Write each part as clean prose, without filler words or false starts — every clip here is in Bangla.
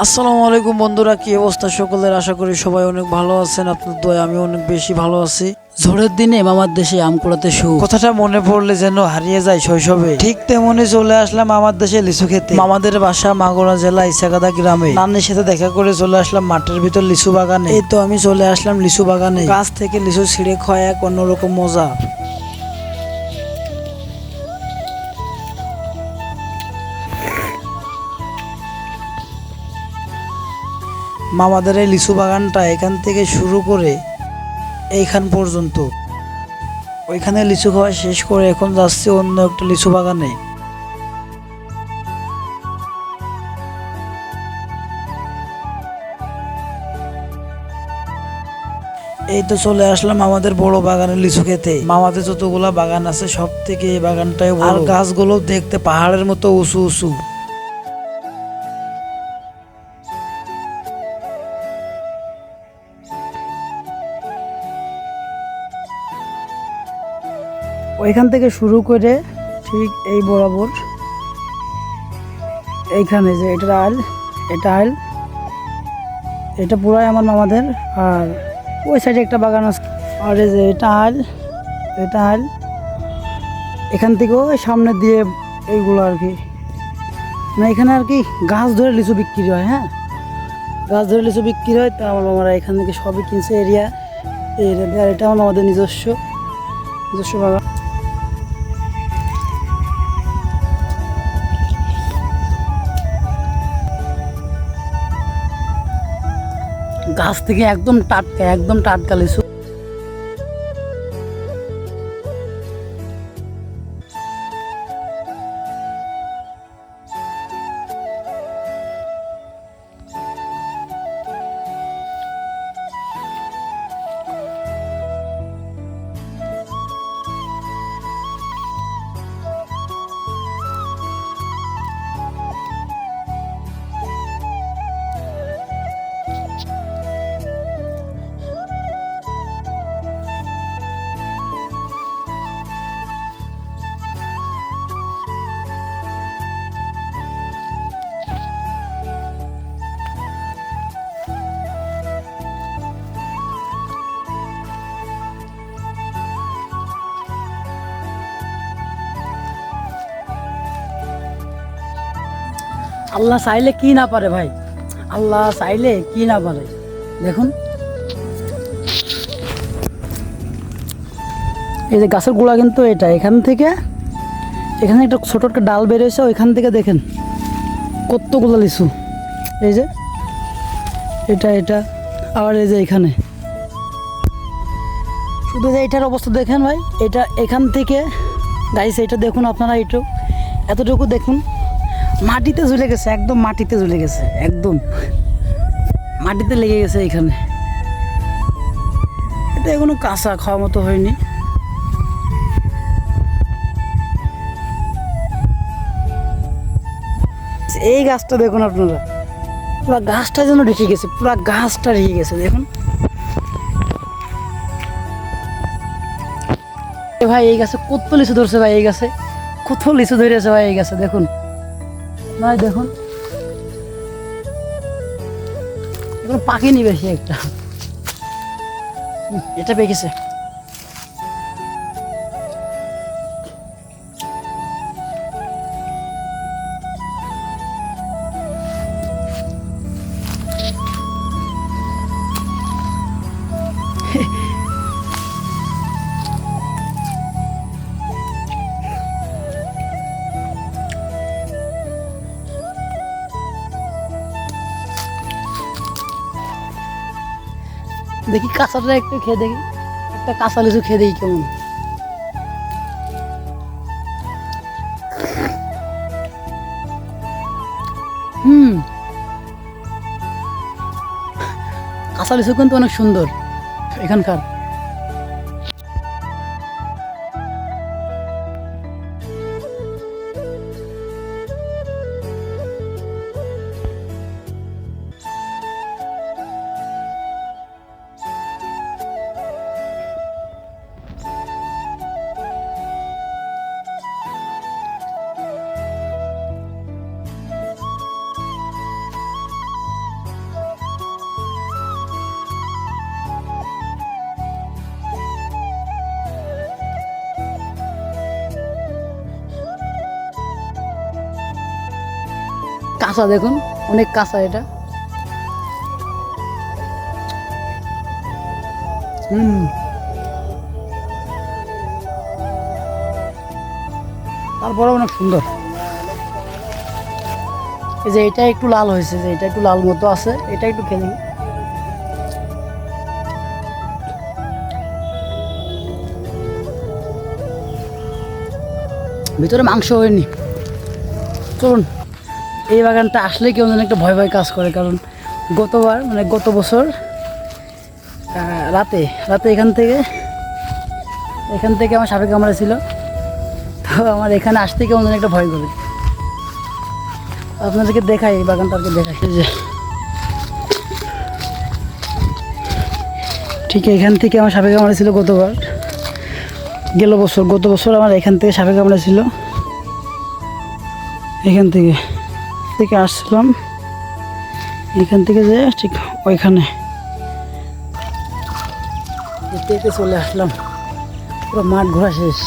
আসসালামু আলাইকুম বন্ধুরা, কি অবস্থা সকলের? আশা করি সবাই অনেক ভালো আছেন। আপনার দোয়ায় আমি অনেক বেশি ভালো আছি। ঝড়ের দিনে মামার দেশে আম কুড়াতে সুখ। কথাটা মনে পড়লে যেন হারিয়ে যায় শৈশবে। ঠিক তেমনি চলে আসলাম আমার দেশে লিচু খেতে। মামাদের বাসা মাগুরা জেলা ইসাকাদা গ্রামে। নানির সাথে দেখা করে চলে আসলাম মাঠের ভিতর লিচু বাগানে। এই তো আমি চলে আসলাম লিচু বাগানে। গাছ থেকে লিচু ছিঁড়ে খাওয়া এক অন্যরকম মজা। মামাদের এই লিচু বাগানটা এখান থেকে শুরু করে এইখান পর্যন্ত। ওইখানে লিচু খাওয়া শেষ করে এখন যাচ্ছি অন্য একটা লিচু বাগানে। এই তো চলে আসলাম আমাদের বড় বাগানের লিচু খেতে। মামাদের যতগুলা বাগান আছে সব থেকে এই বাগানটাই বড়। আর গাছগুলো দেখতে পাহাড়ের মতো উঁচু উঁচু। ওইখান থেকে শুরু করে ঠিক এই বরাবর এইখানে যে এটা আইল, এটা পুরাই আমার মামাদের। আর ওই সাইডে একটা বাগান আছে। আর এই যে এটা আইল, এখান থেকে ওই সামনে দিয়ে এইগুলো আর কি, মানে এখানে আর কি গাছ ধরে লিচু বিক্রি হয়। হ্যাঁ, গাছ ধরে লিচু বিক্রি হয়। তা আমার মামারা এখান থেকে সবই কিনছে এরিয়া। আর এটা আমার মামাদের নিজস্ব বাগান। গাছ থেকে একদম টাটকা লিচু। আল্লাহ চাইলে কি না পারে ভাই, আল্লাহ চাইলে কি না পারে। দেখুন এই যে গাছের গোড়া কিন্তু এটা, এখানে একটা ছোট একটা ডাল বেরিয়েছে, ওইখান থেকে দেখেন কতগুলো লিচু। এই যে এটা আবার এই যে এখানে, শুধু যে এটার অবস্থা দেখেন ভাই। এটা এখান থেকে গাইছে, এটা দেখুন আপনারা, এতটুকু দেখুন মাটিতে ঝুলে গেছে, একদম মাটিতে ঝুলে গেছে, একদম মাটিতে লেগে গেছে এখানে। এটা এখনো কাঁচা, খাওয়ার মতো হয়নি। এই গাছটা দেখুন আপনারা, পুরো গাছটা যেন ঢেকে গেছে, দেখুন ভাই। এই গাছে কত লিচু ধরছে ভাই, এই গাছে কত লিচু ধরেছে ভাই এই গাছে। দেখুন ভাই, দেখুন এখন পাকেনি বেশি একটা, এটা পেকেছে। দেখি কাঁচাটা একটু খেয়ে দেখি, একটা কাঁচা লিচু খেয়ে দেখি কেমন। কাঁচা লিচু কিন্তু অনেক সুন্দর এখানকার। কাঁচা, দেখুন অনেক কাঁচা এটা। তারপরে অনেক সুন্দর। এই যে এটা একটু লাল হয়েছে, যে এটা একটু লাল মতো আছে, এটা একটু খেলি। ভিতরে মাংস হয়নি। চলুন, এই বাগানটা আসলে কেমন যেন একটা ভয় ভয় কাজ করে, কারণ গতবার মানে গত বছর রাতে রাতে এখান থেকে আমার সাপে কামড়া ছিল। তো আমার এখানে আসতে কেমন যেন একটা ভয় করে। আপনাদেরকে দেখাই, এই বাগানটাকে দেখাই। এই যে ঠিক এখান থেকে আমার সাপে কামড়া ছিল গতবার, গত বছর আমার এখান থেকে সাপে কামড়া ছিল। এখান থেকে আসছিলাম, এখান থেকে যে ঠিক ওইখানে যেতে চলে আসলাম। পুরো মাঠ ঘোরা শেষ।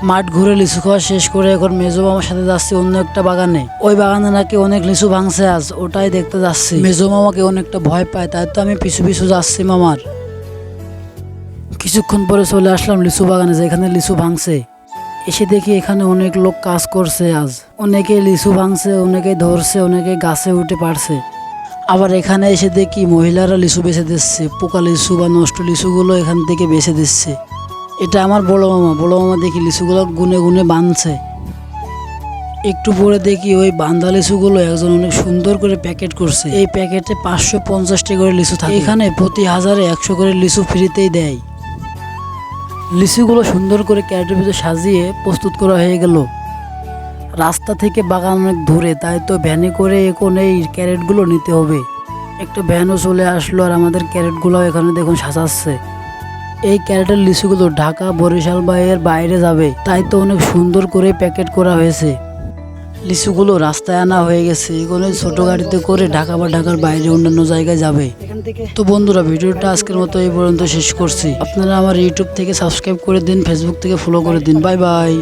মাঠ ঘুরে লিচু খাওয়া শেষ করে এখন মেজো মামার সাথে যাচ্ছি অন্য একটা বাগানে। ওই বাগানে নাকি অনেক লিচু ভাঙছে আজ, ওটাই দেখতে যাচ্ছি। মেজো মামাকে অনেকটা ভয় পায়, তাই তো আমি পিছু পিছু যাচ্ছি মামার। কিছুক্ষণ পরে চলে আসলাম লিচু বাগানে, যেখানে লিচু ভাঙছে। এসে দেখি এখানে অনেক লোক কাজ করছে আজ। অনেকে লিচু ভাঙছে, অনেকে ধরছে, অনেকে গাছে উঠে পারছে। আবার এখানে এসে দেখি মহিলারা লিচু বেছে দিচ্ছে, পোকা লিচু বা নষ্ট লিচুগুলো এখান থেকে বেছে দিচ্ছে। এটা আমার বড় মামা দেখি লিচুগুলো গুনে গুনে বাঁধছে। একটু পরে দেখি ওই বান্ধা লিচুগুলো একজন অনেক সুন্দর করে প্যাকেট করছে। এই প্যাকেটে 550টি করে লিচু থাকে। এখানে প্রতি 1000-এ 100 করে লিচু ফ্রিতেই দেয়। লিচুগুলো সুন্দর করে ক্যারেটের ভিতরে সাজিয়ে প্রস্তুত করা হয়ে গেল। রাস্তা থেকে বাগান অনেক দূরে, তাই তো ভ্যানে করে এখন এই ক্যারেটগুলো নিতে হবে। একটা ভ্যানও চলে আসলো, আর আমাদের ক্যারেটগুলো এখানে দেখুন সাজাচ্ছে। এই ক্যারেটের লিচুগুলো ঢাকা, বরিশাল বা এর বাইরে যাবে, তাই তো অনেক সুন্দর করে প্যাকেট করা হয়েছে। লিচুগুলো রাস্তায় আনা হয়ে গেছে, এগুলো ছোট গাড়িতে করে ঢাকা বা ঢাকার বাইরে অন্যান্য জায়গায় যাবে। এখান থেকে তো বন্ধুরা, ভিডিওটা আজকের মতো এই পর্যন্ত শেষ করছি। আপনারা আমার ইউটিউব থেকে সাবস্ক্রাইব করে দিন, ফেসবুক থেকে ফলো করে দিন। Bye bye.